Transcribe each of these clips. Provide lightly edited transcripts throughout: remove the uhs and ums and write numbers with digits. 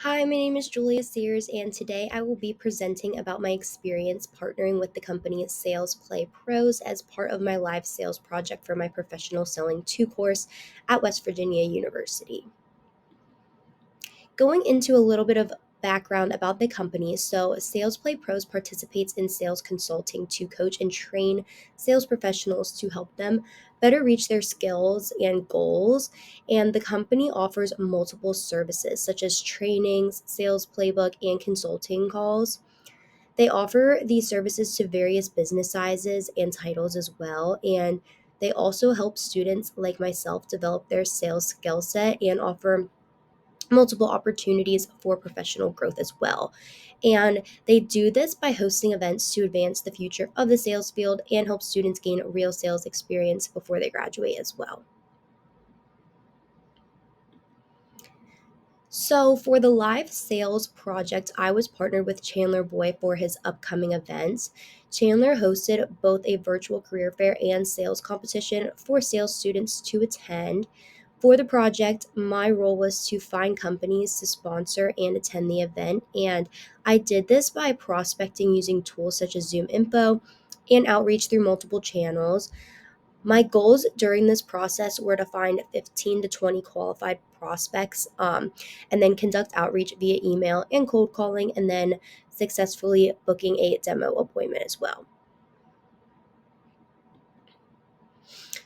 Hi, my name is Julia Sears, and today I will be presenting about my experience partnering with the company Sales Play Pros as part of my live sales project for my Professional Selling 2 course at West Virginia University. Going into a little bit of background about the company. So, Sales Play Pros participates in sales consulting to coach and train sales professionals to help them better reach their skills and goals. And the company offers multiple services such as trainings, sales playbook, and consulting calls. They offer these services to various business sizes and titles as well. And they also help students like myself develop their sales skill set and offer multiple opportunities for professional growth as well. And they do this by hosting events to advance the future of the sales field and help students gain real sales experience before they graduate as well. So, for the live sales project, I was partnered with Chandler Boy for his upcoming events. Chandler hosted both a virtual career fair and sales competition for sales students to attend. For the project, my role was to find companies to sponsor and attend the event, and I did this by prospecting using tools such as Zoom Info and outreach through multiple channels. My goals during this process were to find 15 to 20 qualified prospects, and then conduct outreach via email and cold calling, and then successfully booking a demo appointment as well.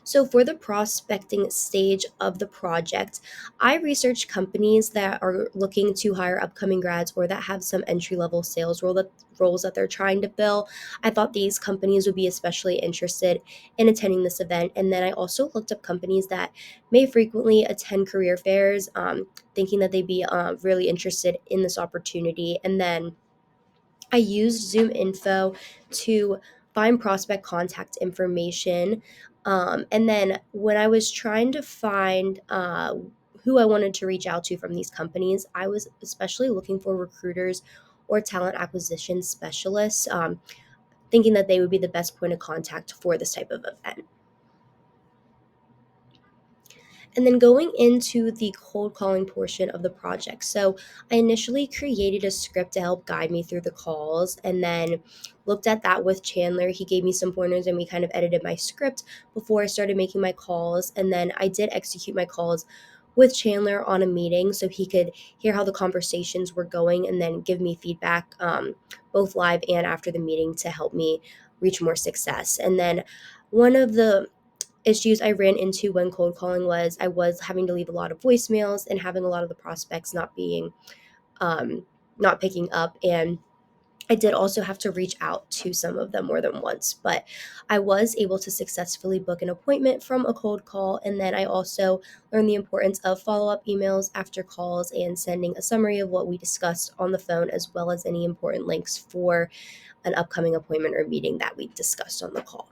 So, for the prospecting stage of the project, I researched companies that are looking to hire upcoming grads or that have some entry level roles that they're trying to fill. I thought these companies would be especially interested in attending this event. And then I also looked up companies that may frequently attend career fairs, thinking that they'd be really interested in this opportunity. And then I used Zoom Info to find prospect contact information. And then when I was trying to find who I wanted to reach out to from these companies, I was especially looking for recruiters or talent acquisition specialists, thinking that they would be the best point of contact for this type of event. And then going into the cold calling portion of the project. So I initially created a script to help guide me through the calls and then looked at that with Chandler. He gave me some pointers and we kind of edited my script before I started making my calls. And then I did execute my calls with Chandler on a meeting so he could hear how the conversations were going and then give me feedback, both live and after the meeting, to help me reach more success. And then one of the issues I ran into when cold calling was I was having to leave a lot of voicemails and having a lot of the prospects um, not picking up. And I did also have to reach out to some of them more than once, but I was able to successfully book an appointment from a cold call. And then I also learned the importance of follow up emails after calls and sending a summary of what we discussed on the phone, as well as any important links for an upcoming appointment or meeting that we discussed on the call.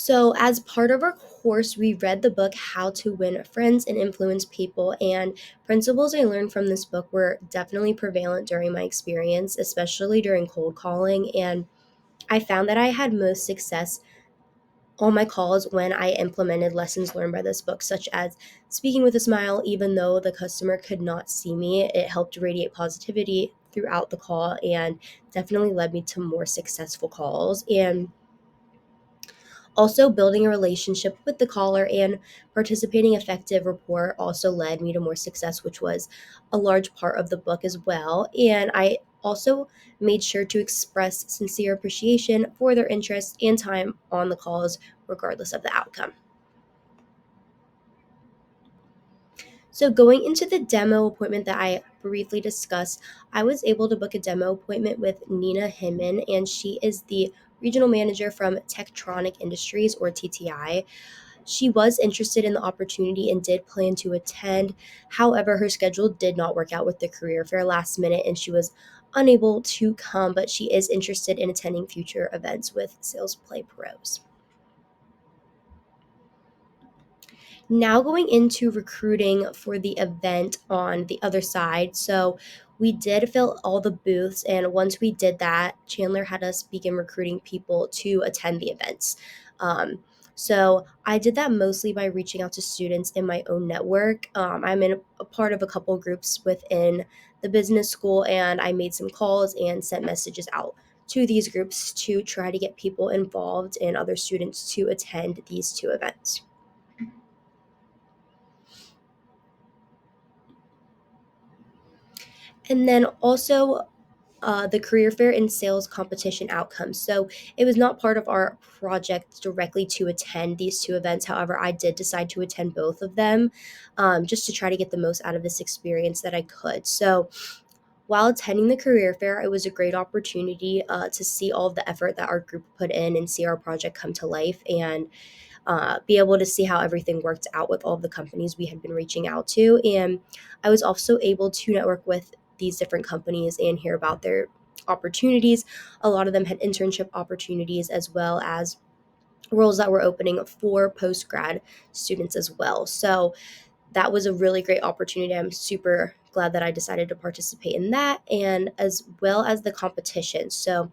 So, as part of our course, we read the book How to Win Friends and Influence People, and principles I learned from this book were definitely prevalent during my experience, especially during cold calling. And I found that I had most success on my calls when I implemented lessons learned by this book, such as speaking with a smile, even though the customer could not see me. It helped radiate positivity throughout the call and definitely led me to more successful calls. And also, building a relationship with the caller and participating effective rapport also led me to more success, which was a large part of the book as well. And I also made sure to express sincere appreciation for their interest and time on the calls, regardless of the outcome. So, going into the demo appointment that I briefly discussed, I was able to book a demo appointment with Nina Hinman, and she is the regional manager from Tektronic Industries, or TTI. She was interested in the opportunity and did plan to attend. However, her schedule did not work out with the career fair last minute and she was unable to come, but she is interested in attending future events with Sales Play Pros. Now, going into recruiting for the event on the other side. So, we did fill all the booths, and once we did that, Chandler had us begin recruiting people to attend the events. Um, So I did that mostly by reaching out to students in my own network. I'm in a part of a couple groups within the business school, and I made some calls and sent messages out to these groups to try to get people involved and other students to attend these two events. And then also the career fair and sales competition outcomes. So it was not part of our project directly to attend these two events. However, I did decide to attend both of them, just to try to get the most out of this experience that I could. So while attending the career fair, it was a great opportunity to see all of the effort that our group put in and see our project come to life, and be able to see how everything worked out with all of the companies we had been reaching out to. And I was also able to network with these different companies and hear about their opportunities. A lot of them had internship opportunities as well as roles that were opening for post grad students as well. So that was a really great opportunity. I'm super glad that I decided to participate in that, and as well as the competition. So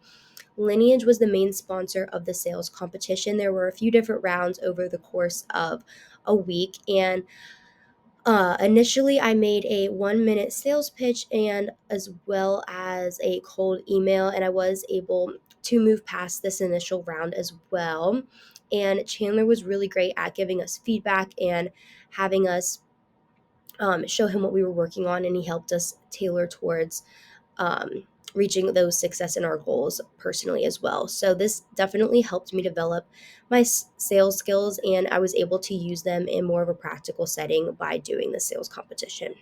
Lineage was the main sponsor of the sales competition. There were a few different rounds over the course of a week, and initially I made a 1 minute sales pitch and as well as a cold email, and I was able to move past this initial round as well. And Chandler was really great at giving us feedback and having us show him what we were working on, and he helped us tailor towards um, reaching those success in our goals personally as well. So this definitely helped me develop my sales skills, and I was able to use them in more of a practical setting by doing the sales competition.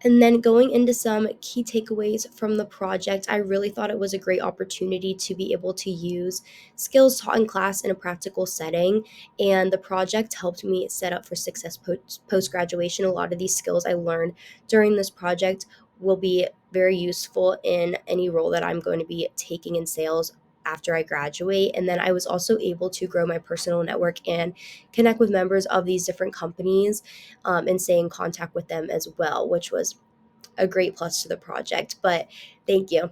And then going into some key takeaways from the project, I really thought it was a great opportunity to be able to use skills taught in class in a practical setting. And the project helped me set up for success post graduation. A lot of these skills I learned during this project will be very useful in any role that I'm going to be taking in sales after I graduate. And then I was also able to grow my personal network and connect with members of these different companies, and stay in contact with them as well, which was a great plus to the project. But thank you.